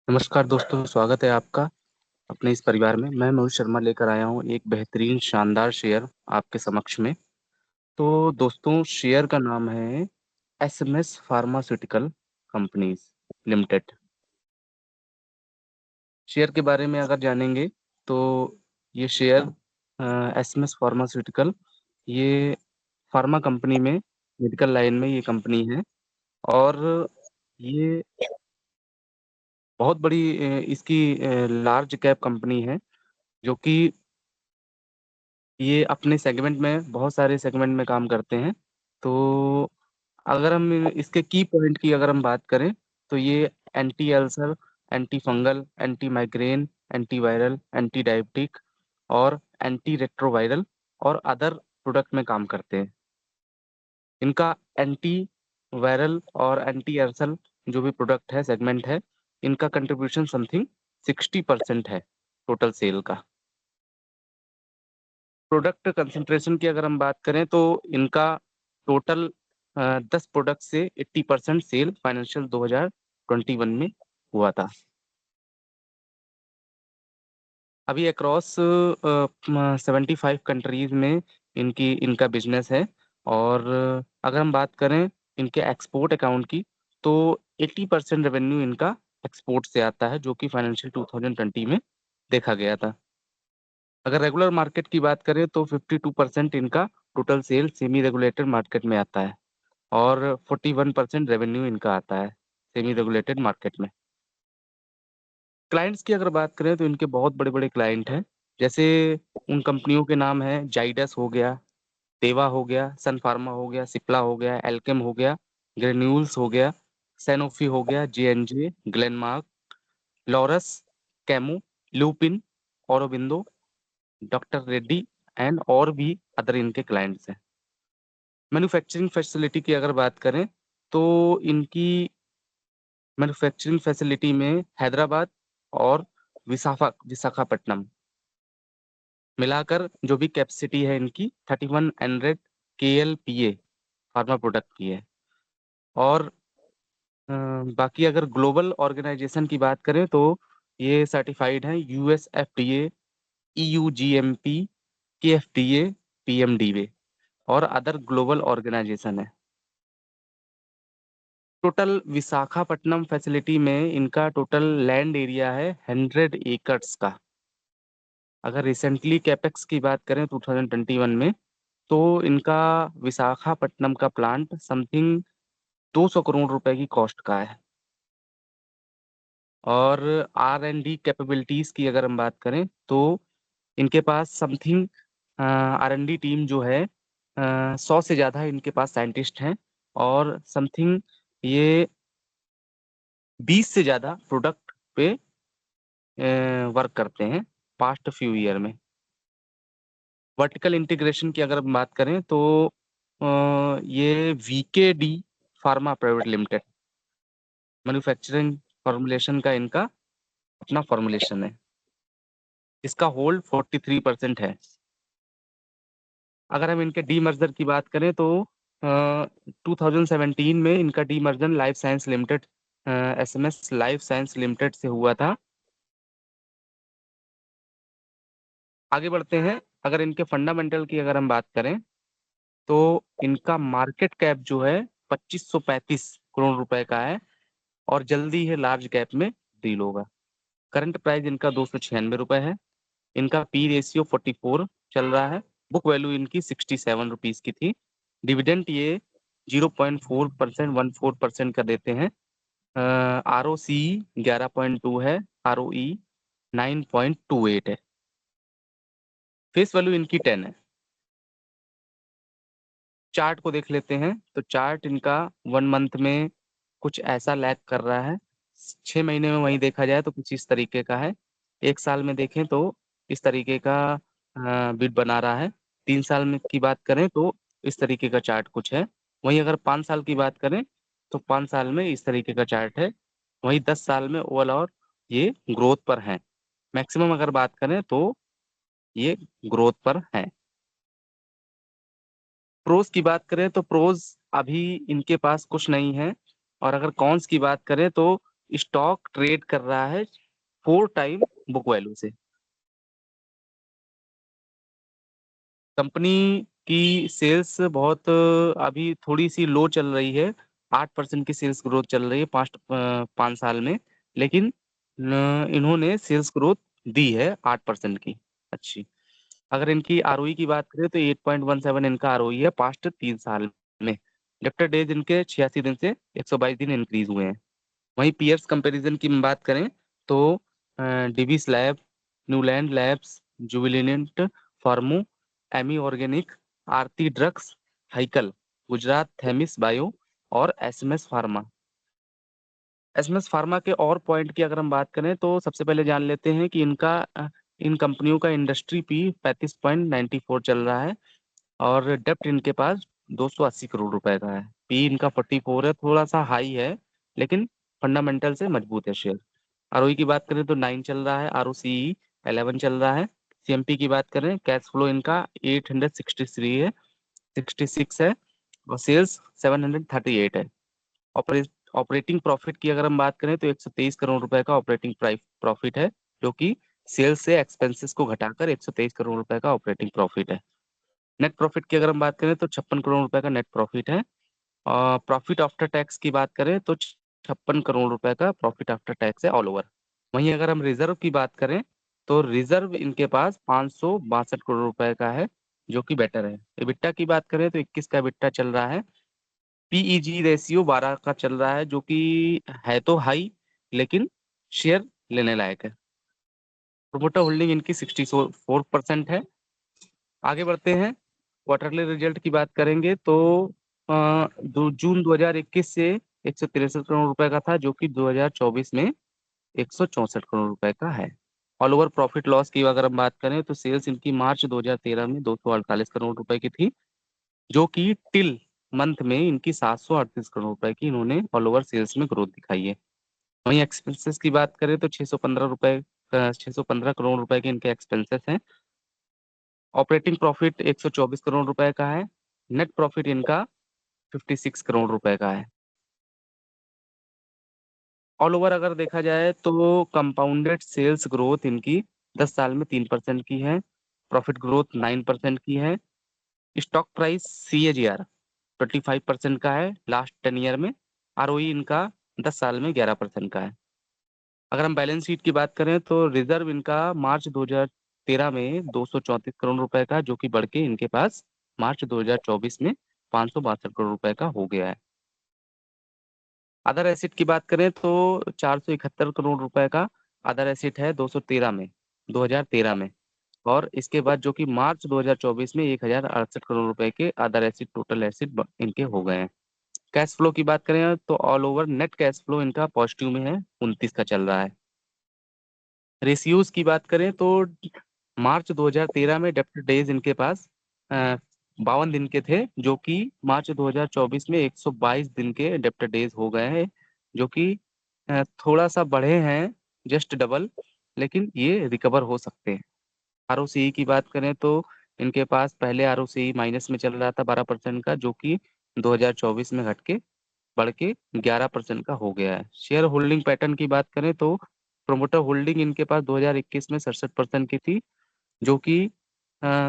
नमस्कार दोस्तों, स्वागत है आपका अपने इस परिवार में। मैं मोहित शर्मा लेकर आया हूँ एक बेहतरीन शानदार शेयर आपके समक्ष में। तो दोस्तों, शेयर का नाम है SMS pharmaceutical companies limited. Share के बारे में अगर जानेंगे तो ये शेयर एसएमएस फार्मास्यूटिकल, ये फार्मा कंपनी में, मेडिकल लाइन में ये कंपनी है। और ये बहुत बड़ी इसकी लार्ज कैप कंपनी है, जो कि ये अपने सेगमेंट में, बहुत सारे सेगमेंट में काम करते हैं। तो अगर हम इसके की पॉइंट की अगर हम बात करें तो ये anti ulcer, anti fungal, anti migraine, anti viral, anti diabetic और एंटी रेट्रोवायरल और अदर प्रोडक्ट में काम करते हैं। इनका एंटी वायरल और एंटी अल्सर जो भी प्रोडक्ट है, सेगमेंट है, इनका कंट्रीब्यूशन समथिंग 60% है टोटल सेल का। प्रोडक्ट कंसंट्रेशन की अगर हम बात करें तो इनका टोटल 10 प्रोडक्ट से 80% सेल फाइनेंशियल 2021 में हुआ था। अभी अक्रॉस 75 कंट्रीज में इनका बिजनेस है। और अगर हम बात करें इनके एक्सपोर्ट अकाउंट की, तो 80% रेवेन्यू इनका एक्सपोर्ट से आता है, जो कि फाइनेंशियल 2020 में देखा गया था। अगर रेगुलर मार्केट की बात करें तो 52% इनका total sale semi regulated market में आता है और 41% रेवेन्यू इनका आता है सेमी रेगुलेटेड मार्केट में। क्लाइंट्स की अगर बात करें तो इनके बहुत बड़े बड़े क्लाइंट हैं। जैसे उन कंपनियों के नाम है, जाइडस हो गया, तेवा हो गया, सन फार्मा हो गया, सिप्ला हो गया, एल्केम हो गया, ग्रेन्यूल्स हो गया, सैनोफी हो गया, जे ग्लेनमार्क, लॉरस, कैमू, लुपिन, औरोबिंदो, डॉक्टर रेड्डी एंड और भी अदर इनके क्लाइंट्स हैं। मैन्युफैक्चरिंग फैसिलिटी की अगर बात करें तो इनकी मैन्युफैक्चरिंग फैसिलिटी में हैदराबाद और विशाखापट्टनम मिलाकर जो भी कैपेसिटी है इनकी 3100 KLPA फार्मा प्रोडक्ट की है। और बाकी अगर ग्लोबल ऑर्गेनाइजेशन की बात करें तो ये सर्टिफाइड है USFDA, EUGMP, KFDA, PMDA और अदर ग्लोबल ऑर्गेनाइजेशन है। टोटल विशाखापट्टनम फैसिलिटी में इनका टोटल लैंड एरिया है 100 एकड़ का। अगर रिसेंटली कैपेक्स की बात करें 2021 में, तो इनका विशाखापट्टनम का प्लांट समथिंग 200 करोड़ रुपए की कॉस्ट का है। और R&D कैपेबिलिटीज की अगर हम बात करें तो इनके पास समथिंग R&D टीम जो है 100 से ज़्यादा इनके पास साइंटिस्ट हैं। और समथिंग ये 20 से ज़्यादा प्रोडक्ट पे वर्क करते हैं पास्ट फ्यू ईयर में। वर्टिकल इंटीग्रेशन की अगर हम बात करें तो ये VKD pharma private limited manufacturing formulation का इनका अपना फॉर्मुलेशन है। इसका होल्ड 43% है। अगर हम इनके डीमर्जर की बात करें तो 2017 में इनका demerger life science limited, SMS life science limited से हुआ था। आगे बढ़ते हैं। अगर इनके फंडामेंटल की अगर हम बात करें तो इनका मार्केट कैप जो है 2535 करोड़ रुपए का है और जल्दी है लार्ज कैप में डील होगा। करंट प्राइस इनका 296 रुपए है। इनका पी रेशियो 44 चल रहा है। बुक वैल्यू इनकी 67 रुपीज की थी। डिविडेंट ये 0.4%, 14% का देते हैं। ROC 11.2 है, ROE 9.28 है। फेस वैल्यू इनकी 10 है। चार्ट को देख लेते हैं तो चार्ट इनका 1 मंथ में कुछ ऐसा लैग कर रहा है। 6 महीने में वही देखा जाए तो कुछ इस तरीके का है। 1 साल में देखें तो इस तरीके का बिट बना रहा है। 3 साल में की बात करें तो इस तरीके का चार्ट कुछ है। वहीं अगर 5 साल की बात करें तो 5 साल में इस तरीके का चार्ट है। वहीं 10 साल में ओवरऑल और ये ग्रोथ पर है। मैक्सिमम अगर बात करें तो ये ग्रोथ पर है। प्रोज की बात करें तो प्रोज अभी इनके पास कुछ नहीं है। और अगर कॉन्स की बात करें तो स्टॉक ट्रेड कर रहा है 4 टाइम बुक वैल्यू से। कंपनी की सेल्स बहुत अभी थोड़ी सी लो चल रही है। 8% की सेल्स ग्रोथ चल रही है 5 साल में। लेकिन इन्होंने सेल्स ग्रोथ दी है 8% की। अच्छी। अगर इनकी आरओई की बात करें तो 8.17 इनका आरओई है पास्ट 3 साल में। डेब्टर डेज इनके 86 दिन से 122 दिन इंक्रीज हुए हैं। वहीं पीयर्स कंपैरिजन की बात करें तो Divi's lab, Neuland labs, Jubilant Pharmova, Ami organic, Aarti drugs, Hikal, Gujarat Themis bio और एसएमएस फार्मा। एसएमएस फार्मा के और पॉइंट की अगर हम बात करें तो सबसे पहले जान लेते हैं कि इन कंपनियों का इंडस्ट्री पी 35.94 चल रहा है और डेप्ट इनके पास 280 करोड़ रुपए का है। पी इनका 44 है, थोड़ा सा हाई है, लेकिन फंडामेंटल से मजबूत है शेयर। आरओई की बात करें तो 9 चल रहा है, आरओसीई 11 चल रहा है। सीएमपी की बात करें, कैश फ्लो इनका 863 है, 66 है और सेल्स 738 है। ऑपरे ऑपरेटिंग प्रॉफिट की अगर हम बात करें तो 123 करोड़ रुपए का ऑपरेटिंग प्रॉफिट है, जो कि सेल्स से एक्सपेंसेस को घटाकर 123 करोड़ रुपए का ऑपरेटिंग प्रॉफिट है। नेट प्रॉफिट की अगर हम बात करें तो 56 करोड़ रुपए का नेट प्रॉफिट है। और प्रॉफिट आफ्टर टैक्स की बात करें तो 56 करोड़ रुपए का प्रॉफिट आफ्टर टैक्स है ऑल ओवर। वहीं अगर हम रिजर्व की बात करें तो रिजर्व इनके पास 562 करोड़ रुपए का है, जो कि बेटर है। EBITDA की बात करें तो 21 का EBITDA चल रहा है। पीईजी रेशियो 12 का चल रहा है, जो कि है तो हाई, लेकिन शेयर लेने लायक है। प्रोमोटर होल्डिंग इनकी 64% है। आगे बढ़ते हैं। क्वार्टरली रिजल्ट की बात करेंगे तो जून 2021 से 163 करोड़ रुपए का था, जो कि 2024 में 164 करोड़ रुपए का है। ऑल ओवर प्रॉफिट लॉस की अगर हम बात करें तो सेल्स इनकी मार्च 2013 में 248 करोड़ रुपए की थी, जो कि टिल मंथ में इनकी 738 करोड़ रुपए की इन्होंने ऑल ओवर सेल्स में ग्रोथ दिखाई है। वहीं एक्सपेंसेस की बात करें तो 615 करोड़ रुपए के इनके एक्सपेंसेस हैं। ऑपरेटिंग प्रॉफिट 124 करोड़ रुपए का है। नेट प्रॉफिट इनका 56 करोड़ रुपए का है। ऑल ओवर अगर देखा जाए तो कंपाउंडेड सेल्स ग्रोथ इनकी 10 साल में 3% की है। प्रॉफिट ग्रोथ 9% की है। स्टॉक प्राइस CAGR 25% का है लास्ट 10 ईयर में। आरओई इनका 10 साल में 11% का है। अगर हम बैलेंस शीट की बात करें तो रिजर्व इनका मार्च 2013 में 234 करोड़ रुपए का, जो कि बढ़ के इनके पास मार्च 2024 में 562 करोड़ रुपए का हो गया है। अदर एसिड की बात करें तो 471 करोड़ रुपए का अदर एसिड है 2013 में। और इसके बाद जो कि मार्च 2024 में 1068 करोड़ रुपए के अदर एसिड टोटल एसिड इनके हो गए हैं। कैश फ्लो की बात करें तो all over net cash flow इनका पॉजिटिव में है, 29 का चल रहा है। रेशियोज की बात करें तो मार्च 2013 में डेब्ट डेज इनके पास 52 दिन के थे, जो कि मार्च 2024 में 122 दिन के डेब्ट डेज हो गए हैं, जो कि थोड़ा सा बढ़े हैं, जस्ट डबल, लेकिन ये रिकवर हो सकते हैं। आरओसीई की बात करें तो इनके पास पहले आरओसीई माइनस में चल रहा था 12% का, जो कि 2024 में घट के बढ़ के 11% का हो गया है। शेयर होल्डिंग पैटर्न की बात करें तो प्रोमोटर होल्डिंग इनके पास 2021 में 67% की थी, जो कि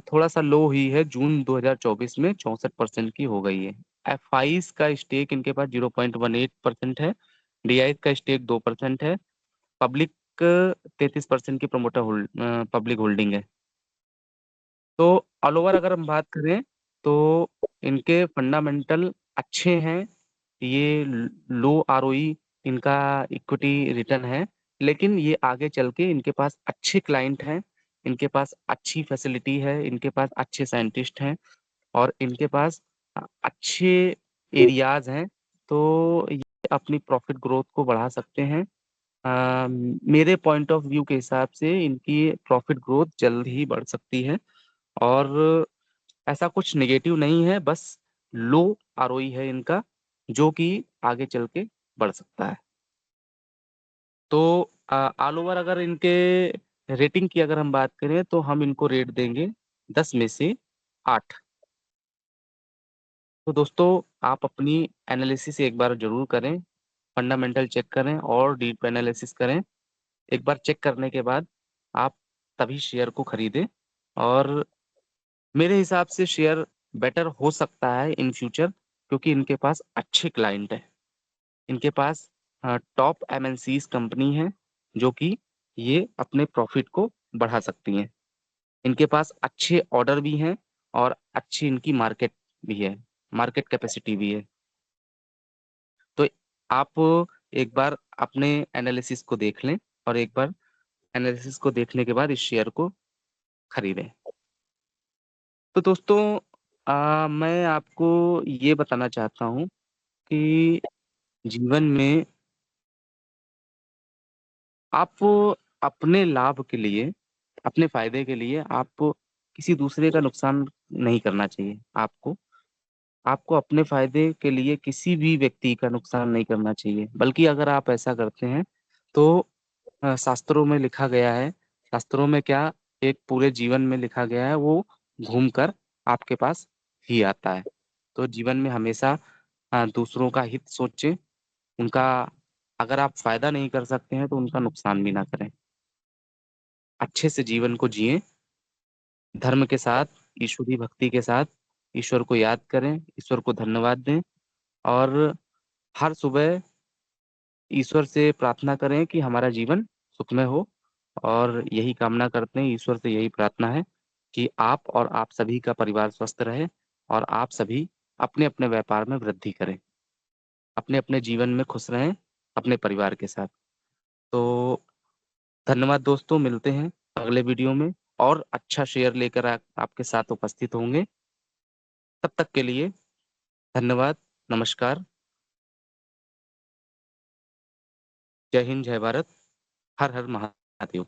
थोड़ा सा लो हुई है जून 2024 में 64% की हो गई है। एफआईज का स्टेक इनके पास 0.18% है। डीआई का स्टेक 2% है। पब्लिक 33% की प्रोमोटर पब्लिक होल्डिंग है। तो ऑल ओवर अगर हम बात करें तो इनके फंडामेंटल अच्छे हैं। ये लो आरओई इनका इक्विटी रिटर्न है, लेकिन ये आगे चल के इनके पास अच्छे क्लाइंट हैं, इनके पास अच्छी फैसिलिटी है, इनके पास अच्छे साइंटिस्ट हैं और इनके पास अच्छे एरियाज हैं। तो ये अपनी प्रॉफिट ग्रोथ को बढ़ा सकते हैं। मेरे पॉइंट ऑफ व्यू के हिसाब से इनकी प्रॉफिट ग्रोथ जल्द ही बढ़ सकती है और ऐसा कुछ नेगेटिव नहीं है, बस लो आरओई है इनका, जो कि आगे चल के बढ़ सकता है। तो ऑल ओवर अगर इनके रेटिंग की अगर हम बात करें तो हम इनको रेट देंगे 10 में से 8। तो दोस्तों, आप अपनी एनालिसिस एक बार जरूर करें। फंडामेंटल चेक करें और डीप एनालिसिस करें। एक बार चेक करने के बाद आप तभी शेयर को खरीदें। और मेरे हिसाब से शेयर बेटर हो सकता है इन फ्यूचर, क्योंकि इनके पास अच्छे क्लाइंट हैं। इनके पास टॉप एमएनसीज कंपनी है जो कि ये अपने प्रॉफिट को बढ़ा सकती हैं। इनके पास अच्छे ऑर्डर भी हैं और अच्छी इनकी मार्केट भी है, मार्केट कैपेसिटी भी है। तो आप एक बार अपने एनालिसिस को देख लें और एक बार एनालिसिस को देखने के बाद इस शेयर को खरीदें। तो दोस्तों, मैं आपको ये बताना चाहता हूँ कि जीवन में आप अपने लाभ के लिए, अपने फायदे के लिए आप किसी दूसरे का नुकसान नहीं करना चाहिए। आपको आपको अपने फायदे के लिए किसी भी व्यक्ति का नुकसान नहीं करना चाहिए। बल्कि अगर आप ऐसा करते हैं तो शास्त्रों में लिखा गया है, शास्त्रों में क्या, एक पूरे जीवन में लिखा गया है, वो घूम कर आपके पास ही आता है। तो जीवन में हमेशा दूसरों का हित सोचें, उनका, अगर आप फायदा नहीं कर सकते हैं तो उनका नुकसान भी ना करें। अच्छे से जीवन को जिएं, धर्म के साथ, ईश्वरी भक्ति के साथ। ईश्वर को याद करें, ईश्वर को धन्यवाद दें और हर सुबह ईश्वर से प्रार्थना करें कि हमारा जीवन सुखमय हो। और यही कामना करते हैं, ईश्वर से यही प्रार्थना है कि आप और आप सभी का परिवार स्वस्थ रहे और आप सभी अपने अपने व्यापार में वृद्धि करें, अपने अपने जीवन में खुश रहें अपने परिवार के साथ। तो धन्यवाद दोस्तों, मिलते हैं अगले वीडियो में और अच्छा शेयर लेकर आपके साथ उपस्थित होंगे। तब तक के लिए धन्यवाद, नमस्कार, जय हिंद, जय भारत, हर हर महादेव।